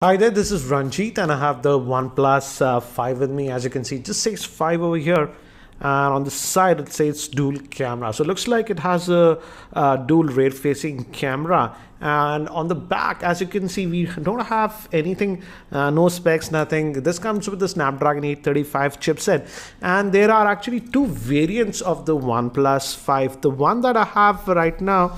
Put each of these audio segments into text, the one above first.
Hi there, this is Ranjit and I have the OnePlus 5 with me. As you can see, it just says 5 over here, and on the side it says dual camera. So it looks like it has a dual rear facing camera, and on the back, as you can see, we don't have anything, no specs, nothing. This comes with the Snapdragon 835 chipset, and there are actually two variants of the OnePlus 5. The one that I have right now,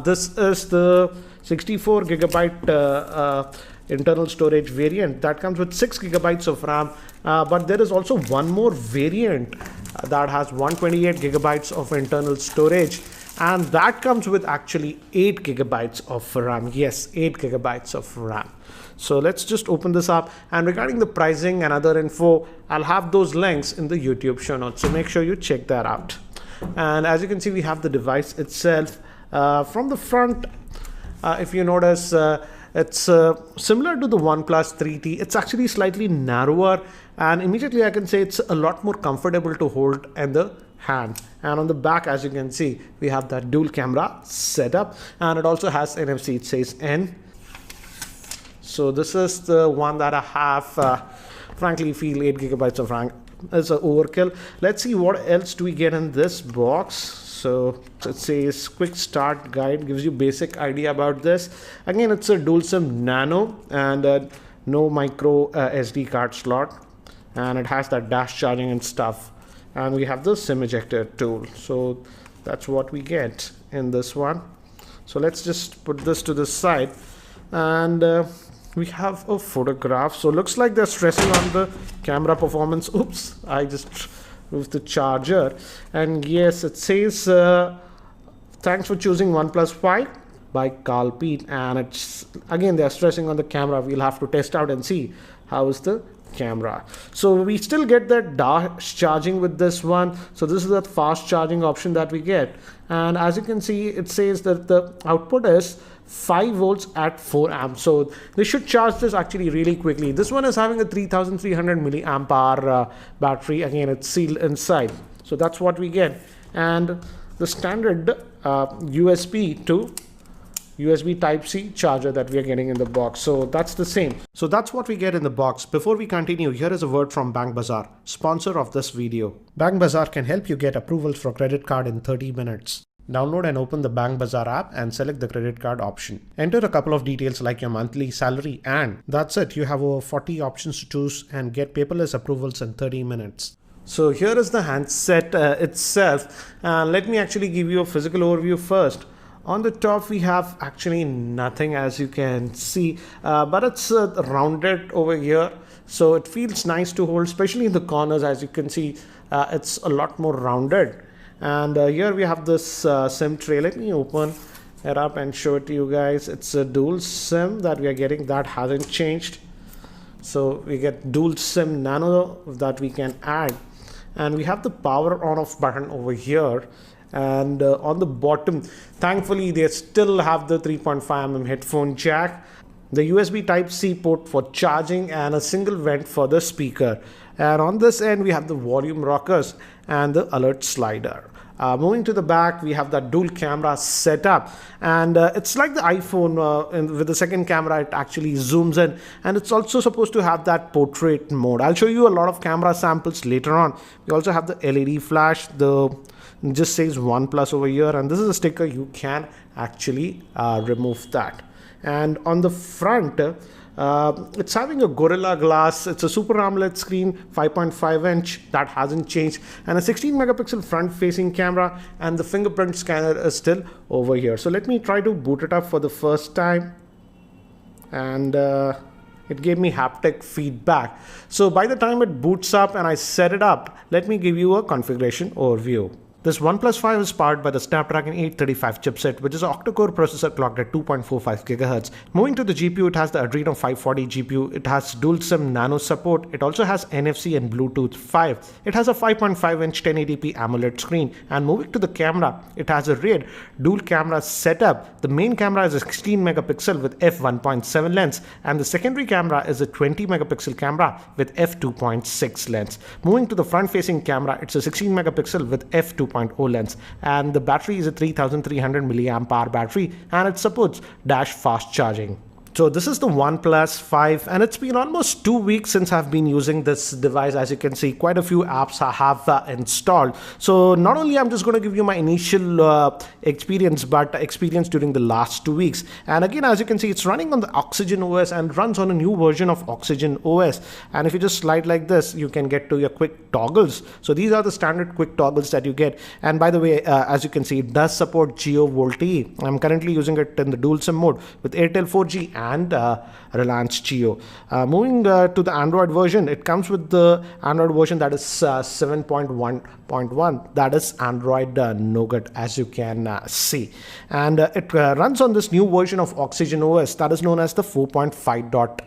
this is the 64 gigabyte internal storage variant that comes with 6 gigabytes of RAM, but there is also one more variant that has 128 gigabytes of internal storage, and that comes with actually 8 gigabytes of RAM. Yes, 8 gigabytes of RAM. So let's just open this up, and regarding the pricing and other info, I'll have those links in the YouTube show notes, so make sure you check that out. And as you can see, we have the device itself. From the front, if you notice, it's similar to the OnePlus 3T. It's actually slightly narrower, and immediately I can say it's a lot more comfortable to hold in the hand. And on the back, as you can see, we have that dual camera setup, and it also has NFC. It says N. So this is the one that I have. Frankly, feel 8 gigabytes of RAM is an overkill. Let's see what else do we get in this box. So it says quick start guide, gives you basic idea about this. Again, it's a dual SIM nano, and no micro SD card slot, and it has that dash charging and stuff. And we have the SIM ejector tool. So that's what we get in this one. So let's just put this to the side, and we have a photograph. So looks like they're stressing on the camera performance. Oops, I just with the charger. And yes, it says thanks for choosing OnePlus 5 by Carl Pete, and it's again they're stressing on the camera. We'll have to test out and see how is the camera. So we still get that dash charging with this one. So this is the fast charging option that we get, and as you can see, it says that the output is 5 volts at 4 amps. So they should charge this actually really quickly. This one is having a 3300 milliamp hour battery. Again, it's sealed inside. So that's what we get. And the standard USB to USB Type-C charger that we are getting in the box. So that's the same. So that's what we get in the box. Before we continue, here is a word from Bank Bazaar, sponsor of this video. Bank Bazaar can help you get approvals for credit card in 30 minutes. Download and open the Bank Bazaar app and select the credit card option. Enter a couple of details like your monthly salary, and that's it. You have over 40 options to choose and get paperless approvals in 30 minutes. So here is the handset itself. Let me actually give you a physical overview first. On the top, we have actually nothing, as you can see, but it's rounded over here. So it feels nice to hold, especially in the corners. As you can see, it's a lot more rounded. And here we have this SIM tray. Let me open it up and show it to you guys. It's a dual SIM that we are getting. That hasn't changed. So we get dual SIM nano that we can add. And we have the power on off button over here. And on the bottom, thankfully, they still have the 3.5mm headphone jack, the USB Type-C port for charging, and a single vent for the speaker. And on this end, we have the volume rockers and the alert slider. Moving to the back, we have that dual camera setup, and it's like the iPhone with the second camera. It actually zooms in, and it's also supposed to have that portrait mode. I'll show you a lot of camera samples later on. We also have the LED flash. It just says OnePlus over here, and this is a sticker. You can actually remove that. And on the front, it's having a Gorilla Glass. It's a Super AMOLED screen, 5.5 inch. That hasn't changed, and a 16 megapixel front facing camera, and the fingerprint scanner is still over here. So let me try to boot it up for the first time, and it gave me haptic feedback. So by the time it boots up and I set it up, let me give you a configuration overview. This OnePlus 5 is powered by the Snapdragon 835 chipset, which is an octa-core processor clocked at 2.45 GHz. Moving to the GPU, it has the Adreno 540 GPU. It has dual SIM nano support. It also has NFC and Bluetooth 5. It has a 5.5-inch 1080p AMOLED screen. And moving to the camera, it has a rear dual camera setup. The main camera is a 16 megapixel with f1.7 lens, and the secondary camera is a 20 megapixel camera with f2.6 lens. Moving to the front-facing camera, it's a 16 megapixel with f2.0 lens, and the battery is a 3300 milliamp hour battery, and it supports dash fast charging. So this is the OnePlus 5, and it's been almost 2 weeks since I've been using this device. As you can see, quite a few apps I have installed. So not only I'm just going to give you my initial experience, but experience during the last 2 weeks. And again, as you can see, it's running on the Oxygen OS and runs on a new version of Oxygen OS. And if you just slide like this, you can get to your quick toggles. So these are the standard quick toggles that you get. And by the way, as you can see, it does support Jio VoLTE. I'm currently using it in the dual SIM mode with Airtel 4G and Reliance Jio. Moving to the Android version, it comes with the Android version that is 7.1.1. That is Android Nougat, as you can see. And it runs on this new version of Oxygen OS that is known as the 4.5.0.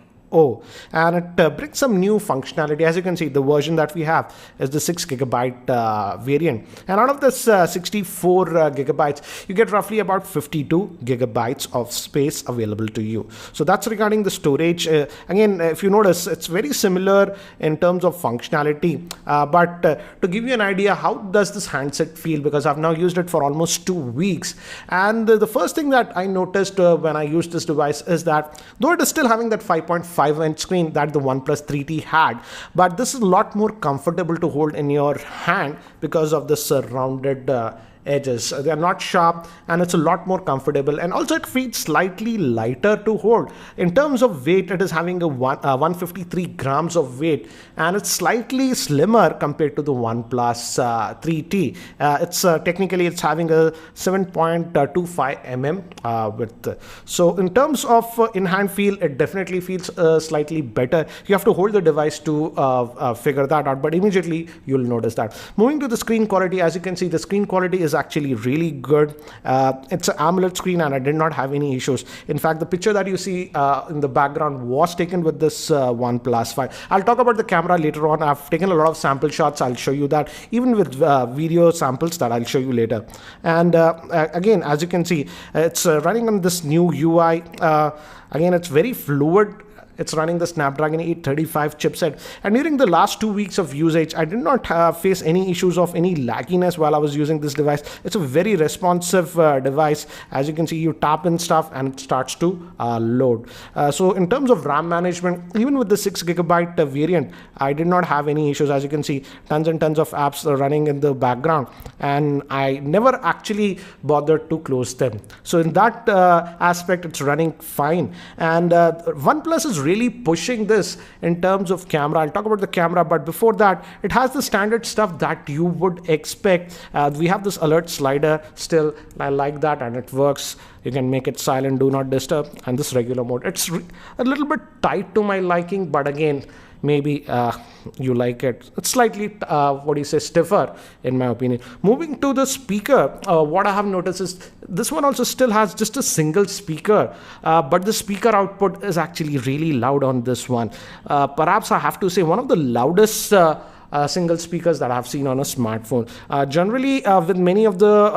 And it brings some new functionality. As you can see, the version that we have is the 6GB variant, and out of this 64 gigabytes, you get roughly about 52 gigabytes of space available to you. So that's regarding the storage. Again, if you notice, it's very similar in terms of functionality, but to give you an idea, how does this handset feel, because I've now used it for almost 2 weeks, and the first thing that I noticed when I used this device is that though it is still having that 5.5-inch screen that the OnePlus 3T had, but this is a lot more comfortable to hold in your hand because of this rounded edges. They are not sharp, and it's a lot more comfortable, and also it feels slightly lighter to hold. In terms of weight, it is having a 153 grams of weight, and it's slightly slimmer compared to the OnePlus 3T. It's technically it's having a 7.25 mm width. So in terms of in-hand feel, it definitely feels slightly better. You have to hold the device to figure that out, but immediately you'll notice that. Moving to the screen quality, as you can see, the screen quality is actually really good. It's an AMOLED screen, and I did not have any issues. In fact, the picture that you see in the background was taken with this OnePlus 5. I'll talk about the camera later on. I've taken a lot of sample shots. I'll show you that, even with video samples that I'll show you later. And again, as you can see, it's running on this new UI. Again, it's very fluid. It's running the Snapdragon 835 chipset. And during the last 2 weeks of usage, I did not face any issues of any lagginess while I was using this device. It's a very responsive device. As you can see, you tap in stuff and it starts to load. So in terms of RAM management, even with the 6GB variant, I did not have any issues. As you can see, tons and tons of apps are running in the background, and I never actually bothered to close them. So in that aspect, it's running fine. And OnePlus is really pushing this in terms of camera. I'll talk about the camera, but before that, it has the standard stuff that you would expect. We have this alert slider still. I like that, and it works. You can make it silent, do not disturb, and this regular mode. It's a little bit tight to my liking, but again, maybe you like it. It's slightly stiffer in my opinion. Moving to the speaker, what I have noticed is this one also still has just a single speaker, but the speaker output is actually really loud on this one. Perhaps I have to say one of the loudest single speakers that I've seen on a smartphone. Generally, with many of the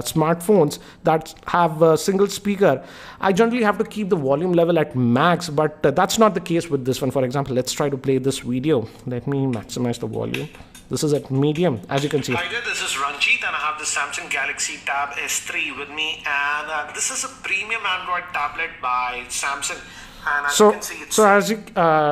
smartphones that have a single speaker, I generally have to keep the volume level at max, but that's not the case with this one. For example, let's try to play this video. Let me maximize the volume. This is at medium, as you can see. Hi there, this is Ranjit, and I have the Samsung Galaxy Tab S3 with me, and this is a premium Android tablet by Samsung. As you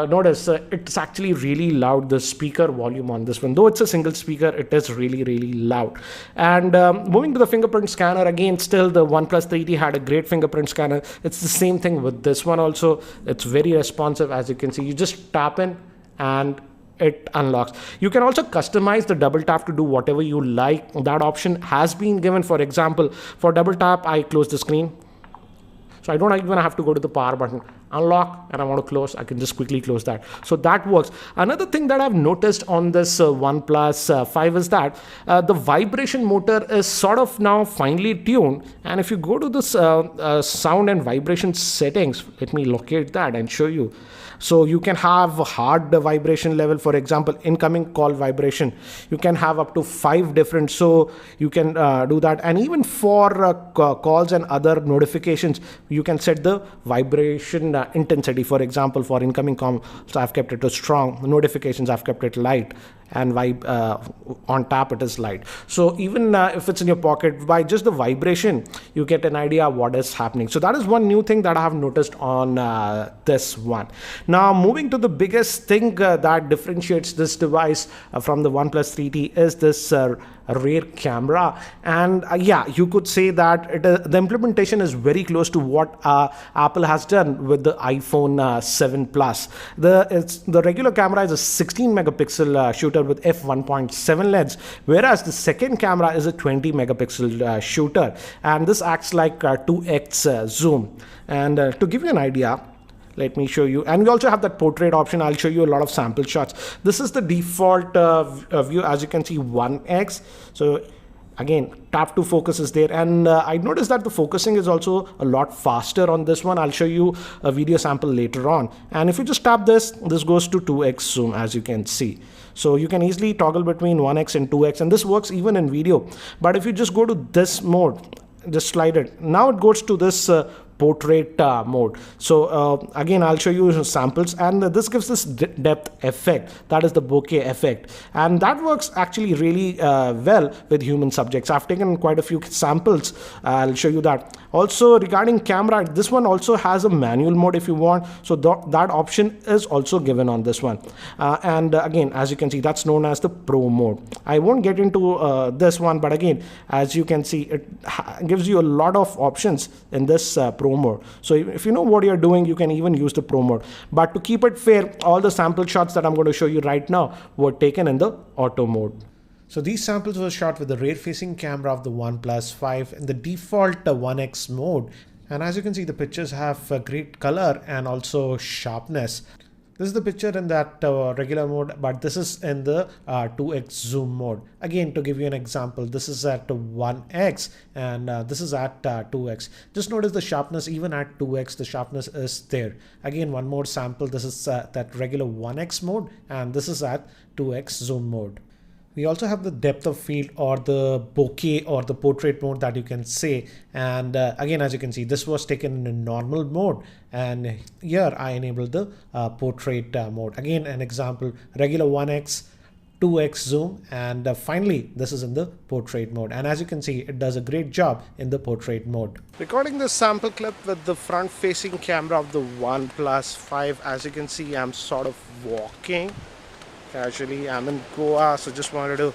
notice, it's actually really loud, the speaker volume on this one. Though it's a single speaker, it is really, really loud. And moving to the fingerprint scanner, again, still the OnePlus 3T had a great fingerprint scanner. It's the same thing with this one also. It's very responsive, as you can see. You just tap in and it unlocks. You can also customize the double tap to do whatever you like. That option has been given. For example, for double tap, I close the screen. So I don't even have to go to the power button, unlock, and I want to close. I can just quickly close that. So that works. Another thing that I've noticed on this OnePlus 5 is that the vibration motor is sort of now finely tuned. And if you go to this sound and vibration settings, let me locate that and show you. So you can have a hard vibration level, for example, incoming call vibration. You can have up to 5 different, so you can do that. And even for calls and other notifications, you can set the vibration intensity. For example, for incoming calls, I've kept it to strong. Notifications, I've kept it light. and on tap it is light. So even if it's in your pocket, by just the vibration you get an idea of what is happening. So that is one new thing that I have noticed on this one. Now moving to the biggest thing that differentiates this device from the OnePlus 3T is this rear camera. And yeah, you could say that the implementation is very close to what Apple has done with the iPhone 7 Plus. The regular camera is a 16 megapixel shooter with f1.7 lens, whereas the second camera is a 20 megapixel shooter, and this acts like 2x zoom. And to give you an idea, let me show you. And we also have that portrait option. I'll show you a lot of sample shots. This is the default view, as you can see, 1x. So again, tap to focus is there, and I noticed that the focusing is also a lot faster on this one. I'll show you a video sample later on. And if you just tap this goes to 2x zoom, as you can see. So you can easily toggle between 1x and 2x, and this works even in video. But if you just go to this mode, just slide it, now it goes to this portrait mode. So again, I'll show you samples, and this gives this depth effect, that is the bokeh effect, and that works actually really well with human subjects. I've taken quite a few samples. I'll show you that. Also regarding camera, this one also has a manual mode if you want, so that option is also given on this one. And again, as you can see, that's known as the Pro mode. I won't get into this one, but again, as you can see, it gives you a lot of options in this Pro mode. So if you know what you're doing, you can even use the Pro mode. But to keep it fair, all the sample shots that I'm going to show you right now were taken in the auto mode. So these samples were shot with the rear-facing camera of the OnePlus 5 in the default 1x mode. And as you can see, the pictures have great color and also sharpness. This is the picture in that regular mode, but this is in the 2x zoom mode. Again, to give you an example, this is at 1x and this is at 2x. Just notice the sharpness, even at 2x, the sharpness is there. Again, one more sample. This is that regular 1x mode, and this is at 2x zoom mode. We also have the depth of field, or the bokeh, or the portrait mode that you can say. And again, as you can see, this was taken in normal mode, and here I enabled the portrait mode. Again, an example, regular 1x, 2x zoom, and finally this is in the portrait mode. And as you can see, it does a great job in the portrait mode. Recording this sample clip with the front facing camera of the OnePlus 5. As you can see, I'm sort of walking casually. I'm in Goa, so just wanted to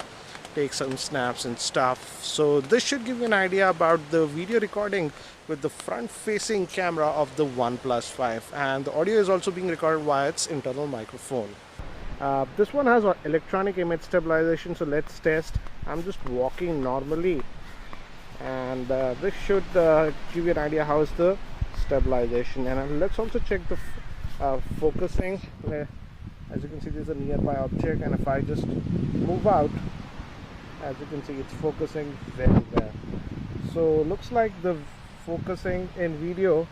take some snaps and stuff. So this should give you an idea about the video recording with the front facing camera of the OnePlus 5, and the audio is also being recorded via its internal microphone. This one has electronic image stabilization, so let's test. I'm just walking normally, and this should give you an idea how is the stabilization. And let's also check the focusing. As you can see, there's a nearby object, and if I just move out, as you can see, it's focusing very well. So looks like the focusing in video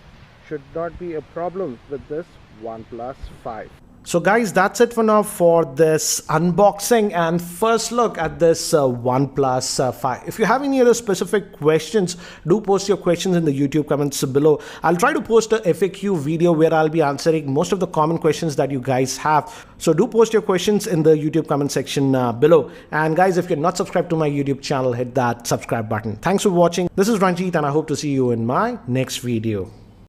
should not be a problem with this OnePlus 5. So guys, that's it for now for this unboxing and first look at this OnePlus 5. If you have any other specific questions, do post your questions in the YouTube comments below. I'll try to post a FAQ video where I'll be answering most of the common questions that you guys have. So do post your questions in the YouTube comment section below. And guys, if you're not subscribed to my YouTube channel, hit that subscribe button. Thanks for watching. This is Ranjit, and I hope to see you in my next video.